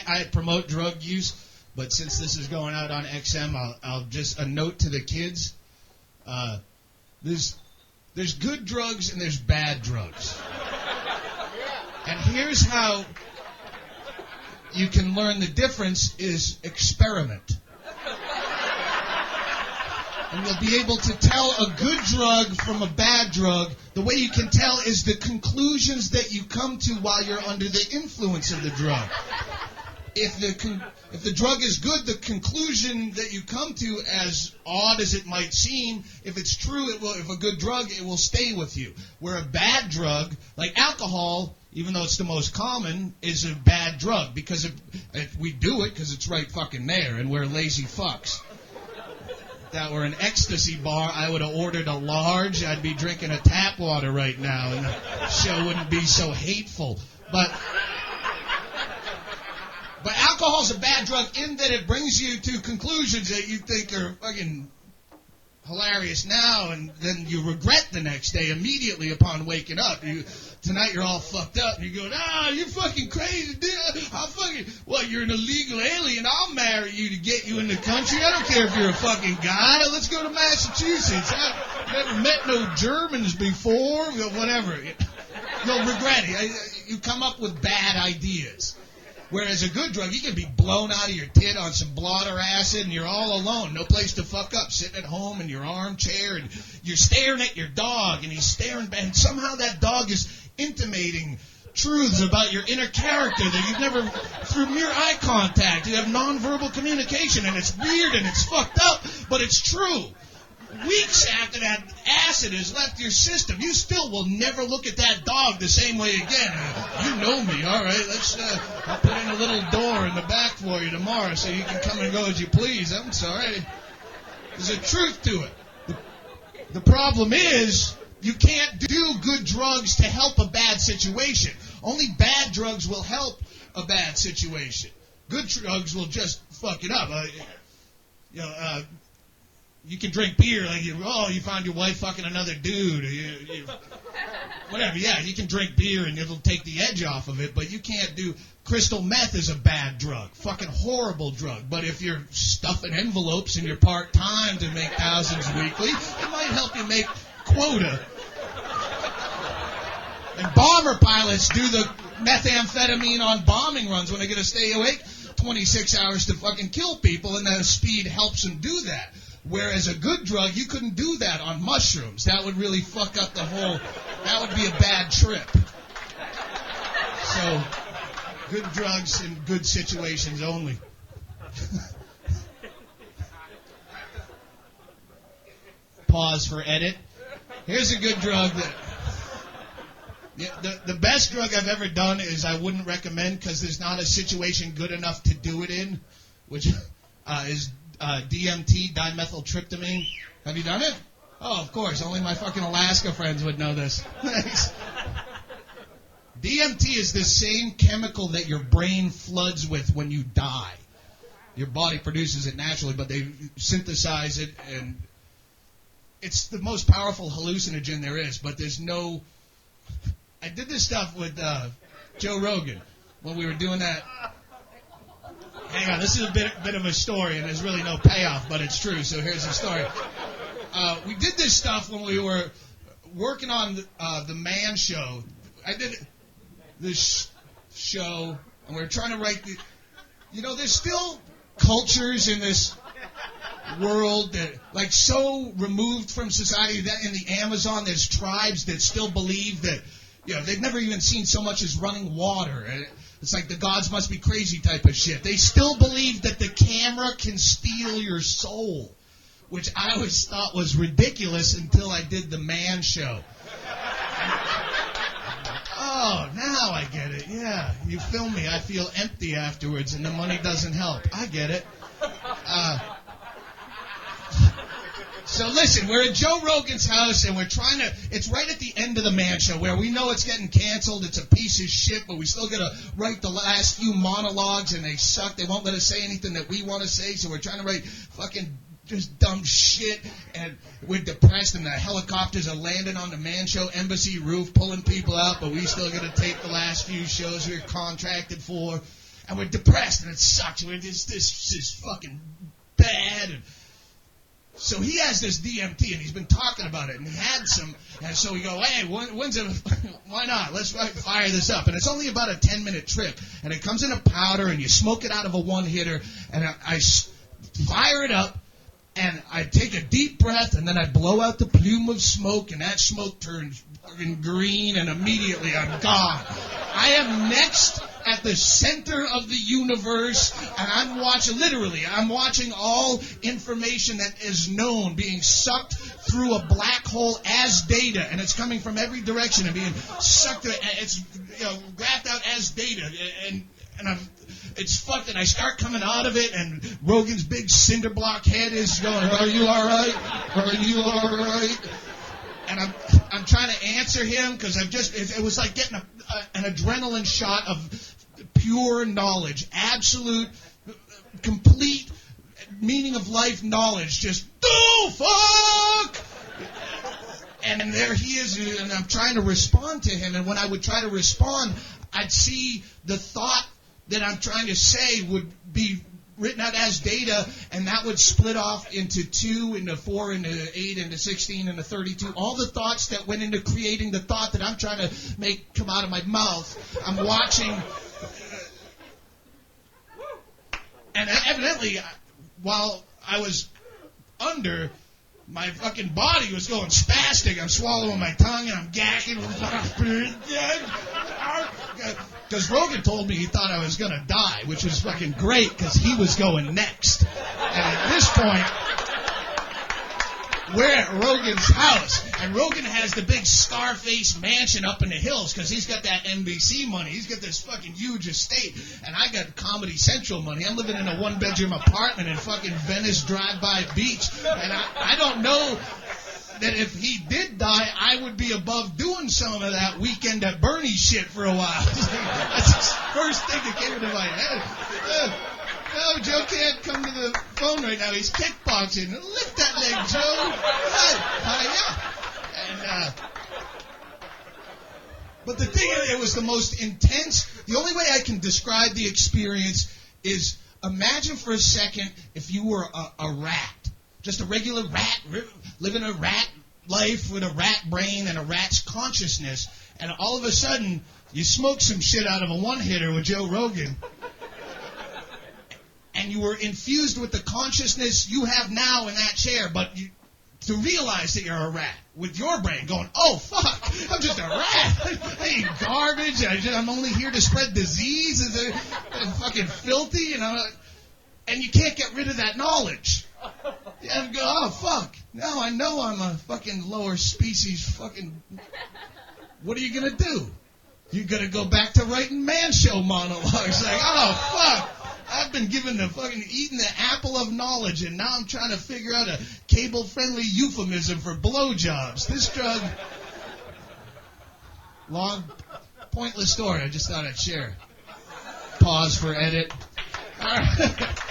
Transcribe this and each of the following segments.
I promote drug use, but since this is going out on XM, I'll just a note to the kids. There's good drugs and there's bad drugs. And here's how you can learn the difference is experiment. And you'll be able to tell a good drug from a bad drug. The way you can tell is the conclusions that you come to while you're under the influence of the drug. If the drug is good, the conclusion that you come to, as odd as it might seem, if it's true, if a good drug, it will stay with you. Where a bad drug, like alcohol, even though it's the most common, is a bad drug because we do it because it's right fucking there, and we're lazy fucks. If that were an ecstasy bar, I would have ordered a large. I'd be drinking a tap water right now, and the show wouldn't be so hateful. But alcohol's a bad drug in that it brings you to conclusions that you think are fucking hilarious now, and then you regret the next day immediately upon waking up. Tonight you're all fucked up, and you go, you're fucking crazy, dude. You're an illegal alien. I'll marry you to get you in the country. I don't care if you're a fucking guy. Let's go to Massachusetts. I've never met no Germans before. Whatever. You'll regret it. You come up with bad ideas. Whereas a good drug, you can be blown out of your tit on some blotter acid, and you're all alone, no place to fuck up, sitting at home in your armchair, and you're staring at your dog, and he's staring back, and somehow that dog is intimating truths about your inner character that you've never, through mere eye contact, you have nonverbal communication, and it's weird and it's fucked up, but it's true. Weeks after that acid has left your system, you still will never look at that dog the same way again. You know me, all right? I'll put in a little door in the back for you tomorrow so you can come and go as you please. I'm sorry. There's a truth to it. The problem is you can't do good drugs to help a bad situation. Only bad drugs will help a bad situation. Good drugs will just fuck it up. You can drink beer, like you found your wife fucking another dude, or whatever. Yeah, you can drink beer and it'll take the edge off of it, but you can't do crystal meth is a bad drug, fucking horrible drug. But if you're stuffing envelopes and you're part time to make thousands weekly, it might help you make quota. And bomber pilots do the methamphetamine on bombing runs when they get to stay awake 26 hours to fucking kill people, and the speed helps them do that. Whereas a good drug, you couldn't do that on mushrooms. That would really fuck up the whole, that would be a bad trip. So, good drugs in good situations only. Pause for edit. Here's a good drug that, the best drug I've ever done is I wouldn't recommend because there's not a situation good enough to do it in, which is DMT, dimethyltryptamine. Have you done it? Oh, of course. Only my fucking Alaska friends would know this. Thanks. DMT is the same chemical that your brain floods with when you die. Your body produces it naturally, but they synthesize it, and it's the most powerful hallucinogen there is, but there's no... I did this stuff with Joe Rogan when we were doing that... Hang on, this is a bit of a story, and there's really no payoff, but it's true, so here's the story. We did this stuff when we were working on the Man Show. I did this show, and we were trying to write the... there's still cultures in this world that, like, so removed from society that in the Amazon there's tribes that still believe that, they've never even seen so much as running water. It's like the gods must be crazy type of shit. They still believe that the camera can steal your soul, which I always thought was ridiculous until I did the Man Show. Oh, now I get it. Yeah, you film me. I feel empty afterwards, and the money doesn't help. I get it. So listen, we're at Joe Rogan's house, and we're trying to... It's right at the end of the Man Show, where we know it's getting canceled. It's a piece of shit, but we still got to write the last few monologues, and they suck. They won't let us say anything that we want to say, so we're trying to write fucking just dumb shit, and we're depressed, and the helicopters are landing on the Man Show embassy roof, pulling people out, but we still got to tape the last few shows we were contracted for. and we're depressed, and it sucks. This is fucking bad. And so he has this DMT, and he's been talking about it, and he had some, and so we go, hey, why not? Let's fire this up. And it's only about a 10-minute trip, and it comes in a powder, and you smoke it out of a one-hitter, and I fire it up, and I take a deep breath, and then I blow out the plume of smoke, and that smoke turns fucking green, and immediately I'm gone. I am next at the center of the universe, and I'm watching all information that is known being sucked through a black hole as data, and it's coming from every direction and being sucked, it's graphed out as data, and it's fucked, and I start coming out of it, and Rogan's big cinder block head is going, are you all right? Are you all right? And I'm trying to answer him because it was like getting an adrenaline shot of pure knowledge, absolute, complete meaning of life knowledge, just, oh, fuck! And there he is, and I'm trying to respond to him, and when I would try to respond, I'd see the thought that I'm trying to say would be written out as data, and that would split off into 2, into 4, into 8, into 16, into 32. All the thoughts that went into creating the thought that I'm trying to make come out of my mouth. I'm watching, and evidently, while I was under, my fucking body was going spastic. I'm swallowing my tongue, and I'm gagging. Because Rogan told me he thought I was going to die, which was fucking great because he was going next. And at this point, we're at Rogan's house, and Rogan has the big Scarface mansion up in the hills because he's got that NBC money. He's got this fucking huge estate, and I got Comedy Central money. I'm living in a one-bedroom apartment in fucking Venice Drive-By Beach, and I don't know that if he did die, I would be above doing some of that Weekend at Bernie shit for a while. That's the first thing that came into my head. No, Joe can't come to the phone right now. He's kickboxing. Lift that leg, Joe. And but the thing is, it was the most intense. The only way I can describe the experience is imagine for a second if you were a rat. Just a regular rat, living a rat life with a rat brain and a rat's consciousness, and all of a sudden, you smoke some shit out of a one-hitter with Joe Rogan, and you were infused with the consciousness you have now in that chair, but to realize that you're a rat, with your brain going, oh, fuck, I'm just a rat. I eat garbage, I'm only here to spread disease, I'm fucking filthy, and you can't get rid of that knowledge. And go, oh, fuck. Now I know I'm a fucking lower species fucking... What are you going to do? You're going to go back to writing man show monologues. Like, oh, fuck. I've been given the fucking eating the apple of knowledge, and now I'm trying to figure out a cable-friendly euphemism for blowjobs. This drug... Long, pointless story. I just thought I'd share. Pause for edit. All right.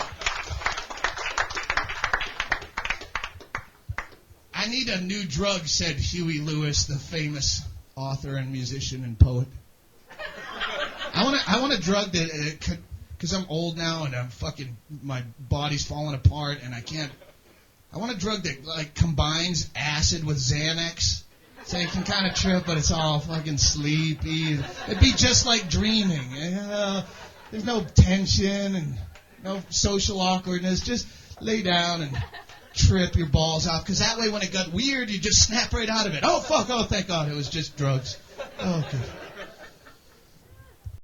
I need a new drug, said Huey Lewis, the famous author and musician and poet. I want a drug that could, because I'm old now and my body's falling apart and I can't. I want a drug that like combines acid with Xanax, so you can kind of trip, but it's all fucking sleepy. It'd be just like dreaming. There's no tension and no social awkwardness. Just lay down and trip your balls off, because that way when it got weird, you just snap right out of it. Oh, fuck, oh, thank God, it was just drugs. Oh, good.